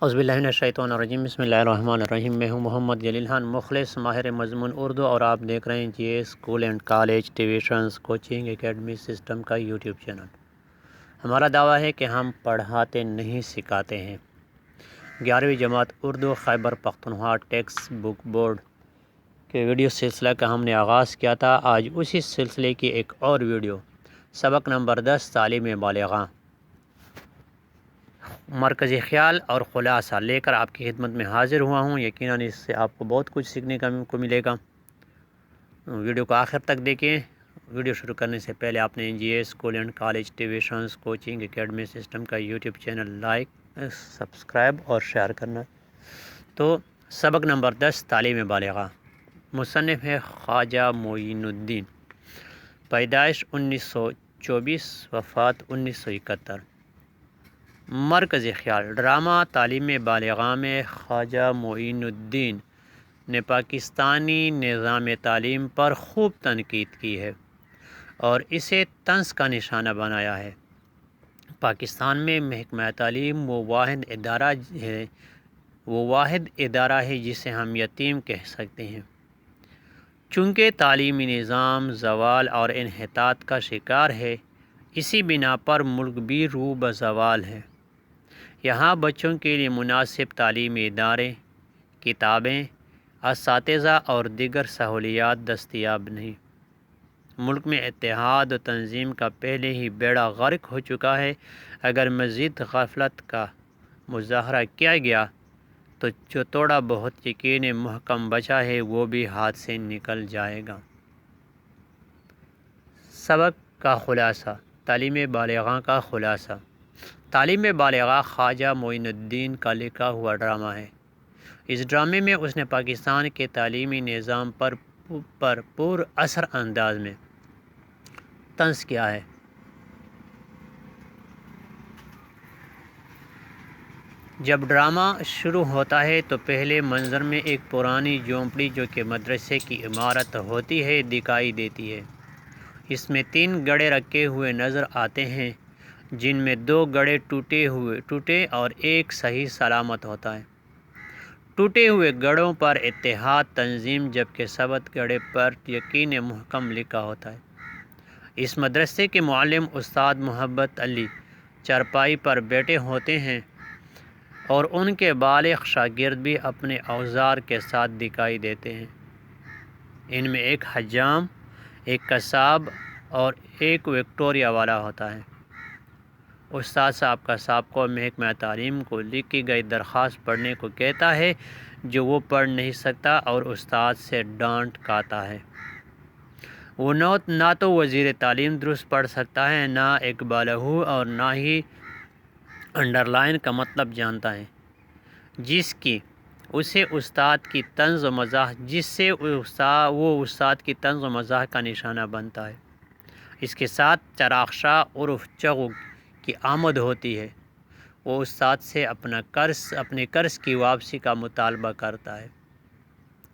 اعوذ باللہ من الشیطان الرجیم، بسم اللہ الرحمن الرحیم۔ میں ہوں محمد جلیل خان، مخلص ماہر مضمون اردو، اور آپ دیکھ رہے ہیں G school and college tuitions coaching academy system کا یوٹیوب چینل۔ ہمارا دعویٰ ہے کہ ہم پڑھاتے نہیں سکھاتے ہیں۔ 11ویں جماعت Urdu Khyber Pakhtunkhwa text book board کے ویڈیو سلسلہ کا ہم نے آغاز کیا تھا۔ آج اسی سلسلے کی ایک اور ویڈیو، سبق نمبر 10 تعلیم بالغاں، مرکزی خیال اور خلاصہ لے کر آپ کی خدمت میں حاضر ہوا ہوں۔ یقیناً اس سے آپ کو بہت کچھ سیکھنے کو ملے گا۔ ویڈیو کو آخر تک دیکھیں۔ ویڈیو شروع کرنے سے پہلے آپ نے G school and college tuitions coaching academy system کا یوٹیوب چینل لائک، سبسکرائب اور شیئر کرنا۔ تو سبق نمبر 10 تعلیم بالغاں، مصنف ہے خواجہ معین الدین، پیدائش 1924، وفات 1971۔ مرکزی خیال، ڈرامہ تعلیم بالغاں میں خواجہ معین الدین نے پاکستانی نظام تعلیم پر خوب تنقید کی ہے اور اسے طنز کا نشانہ بنایا ہے۔ پاکستان میں محکمہ تعلیم وہ واحد ادارہ ہے جسے ہم یتیم کہہ سکتے ہیں، چونکہ تعلیمی نظام زوال اور انحطاط کا شکار ہے۔ اسی بنا پر ملک بھی رو بزوال ہے۔ یہاں بچوں کے لیے مناسب تعلیمی ادارے، کتابیں، اساتذہ اور دیگر سہولیات دستیاب نہیں۔ ملک میں اتحاد و تنظیم کا پہلے ہی بیڑا غرق ہو چکا ہے۔ اگر مزید غفلت کا مظاہرہ کیا گیا تو جو تھوڑا بہت یقین محکم بچا ہے وہ بھی ہاتھ سے نکل جائے گا۔ سبق کا خلاصہ، تعلیم بالغاں کا خلاصہ۔ تعلیم بالغاں خواجہ معین الدین کا لکھا ہوا ڈرامہ ہے۔ اس ڈرامے میں اس نے پاکستان کے تعلیمی نظام پر پر اثر انداز میں طنز کیا ہے۔ جب ڈرامہ شروع ہوتا ہے تو پہلے منظر میں ایک پرانی جھونپڑی جو کہ مدرسے کی عمارت ہوتی ہے دکھائی دیتی ہے۔ اس میں 3 گڑھے رکھے ہوئے نظر آتے ہیں، جن میں 2 گڑھے ٹوٹے اور ایک صحیح سلامت ہوتا ہے۔ ٹوٹے ہوئے گڑھوں پر اتحاد تنظیم، جبکہ ثابت گڑھے پر یقین محکم لکھا ہوتا ہے۔ اس مدرسے کے معلم استاد محبت علی چارپائی پر بیٹھے ہوتے ہیں اور ان کے بالغ شاگرد بھی اپنے اوزار کے ساتھ دکھائی دیتے ہیں۔ ان میں ایک حجام، ایک قصاب اور ایک وکٹوریہ والا ہوتا ہے۔ استاد صاحب کو محکمہ تعلیم کو لکھی گئی درخواست پڑھنے کو کہتا ہے جو وہ پڑھ نہیں سکتا اور استاد سے ڈانٹ کھاتا ہے۔ وہ نہ تو وزیر تعلیم درست پڑھ سکتا ہے، نہ اقبالہ اور نہ ہی انڈر لائن کا مطلب جانتا ہے، جس سے وہ استاد کی طنز و مزاح کا نشانہ بنتا ہے۔ اس کے ساتھ چراغ شاہ عرف چغو کی آمد ہوتی ہے۔ وہ استاد سے اپنے قرض کی واپسی کا مطالبہ کرتا ہے۔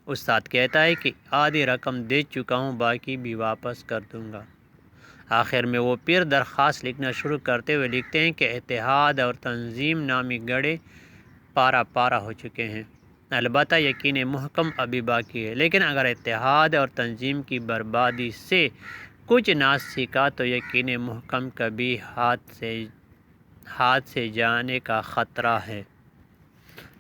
استاد کہتا ہے کہ آدھی رقم دے چکا ہوں، باقی بھی واپس کر دوں گا۔ آخر میں وہ پھر درخواست لکھنا شروع کرتے ہوئے لکھتے ہیں کہ اتحاد اور تنظیم نامی گڑھے پارا ہو چکے ہیں، البتہ یقین محکم ابھی باقی ہے۔ لیکن اگر اتحاد اور تنظیم کی بربادی سے کچھ نہ سیکھا تو یقین محکم کبھی ہاتھ سے جانے کا خطرہ ہے۔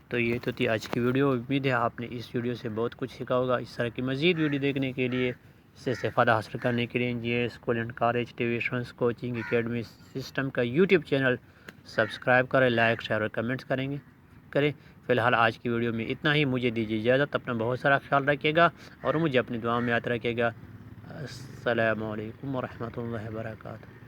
تو یہ تو تھی آج کی ویڈیو۔ امید ہے آپ نے اس ویڈیو سے بہت کچھ سیکھا ہوگا۔ اس طرح کی مزید ویڈیو دیکھنے کے لیے، اس سے استفادہ حاصل کرنے کے لیے G school and college tuitions coaching academy system کا یوٹیوب چینل سبسکرائب کریں، لائک، شیئر اور کمنٹس کریں۔ فی الحال آج کی ویڈیو میں اتنا ہی۔ مجھے دیجیے اجازت۔ اپنا بہت سارا خیال رکھیے گا اور مجھے اپنی دعاؤں میں یاد رکھیے گا۔ السلام علیکم ورحمۃ اللہ وبرکاتہ۔